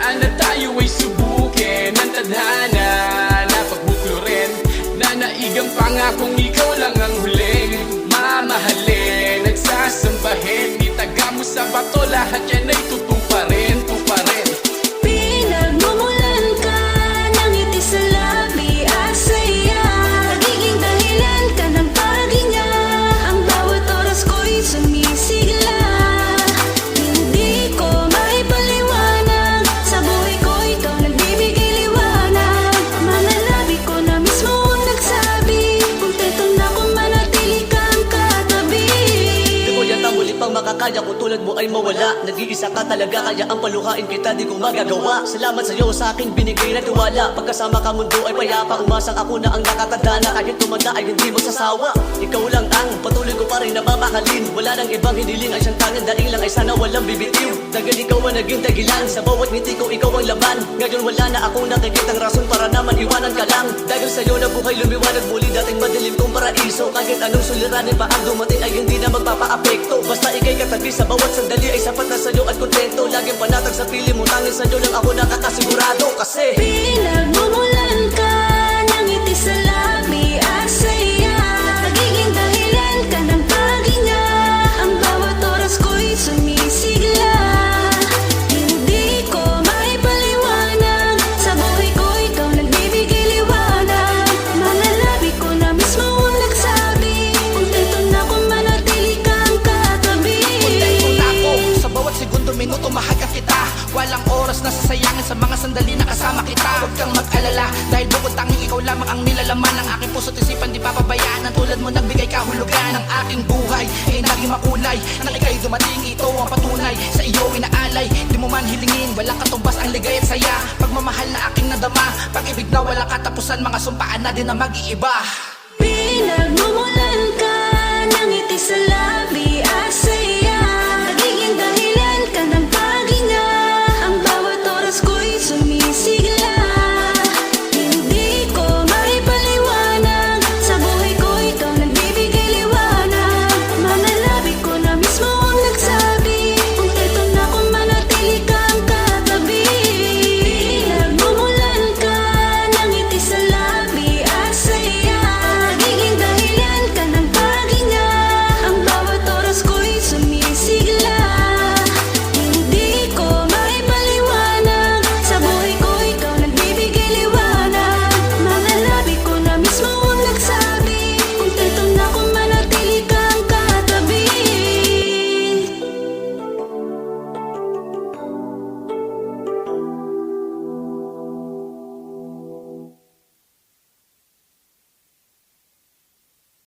Sana tayo ay subukin ng tadhana na pagbuklurin. Nanaigang pangakong ikaw lang ang huli, mamahalin, nagsasambahin. Itaga mo sa bato, lahat yan ay tutuparin, tuparin. Pinagmumulan ka ng ngiti sa labi at saya. Nagiging dahilan ka ng paginya. Ang bawat oras ko'y sumisigla. Hindi ko maipaliwanag, sa buhay ko ikaw nagbibigay liwanag. Mga labi ko na mismo ang nagsabi, kumpleto na kung manatili kang katabi. Di ko yata muli pang makakaya kung tulad mo ay mawala. Nag-iisa ka talaga, kaya ang paluhain kita di ko magagawa. Salamat sa'yo sa aking binigay na tiwala. Pagkasama ka mundo ay payapa, umasang ako na ang nakatadhana. Kahit tumanda ay hindi magsasawa. Ikaw lang ang patuloy ko pa rin na mamahalin. Wala nang ibang hiniling ay siyang tanging dahilan ay sana walang bibitiw. Dahil ikaw ang naging dahilan, sa bawat ngiti ko ikaw ang laman. Ngayon wala na akong nakikitang rason para naman iwanan ka lang. Dahil sa'yo na buhay lumiwanag muli dating madilim kong paraiso. Kahit anong suliranin pa ang dumating ay hindi na magpapaapekto. Basta ikay katabi sa bawat sandali ay sapat na sa'yo at kontento. Laging panatag sa pili mo, tanging sa'yo lang ako nakakasigurado. Kasi Pinagmumulan ka ng ngiti sa labi at saya. Nagiging dahilan ka ng paginya. Ang bawat oras ko'y sumisigla. Hindi ko maipaliwanag, sa buhay ko ikaw nagbibigay liwanag. Mga labi ko na mismo ang nagsabi, kumpleto na kung manatili kang katabi. Kontento na ako sa bawat segundo, minuto mahagap kita. Walang oras na sasayangin sa mga sandali na kasama kita. Huwag kang mag-alala, dahil bukod tanging ikaw lamang ang nilalaman ng aking puso't isipan. Di papabayaan, ang tulad mo nagbigay kahulugan ng aking buhay ay naging makulay. Nang ika'y dumating, ito ang patunay, sa iyo inaalay. Di mo man hilingin, walang katumbas ang ligay at saya. Pagmamahal na aking nadama, pag-ibig na walang katapusan. Mga sumpaan na din na mag-iiba. Pinagmumulan ka ng ngiti sa labi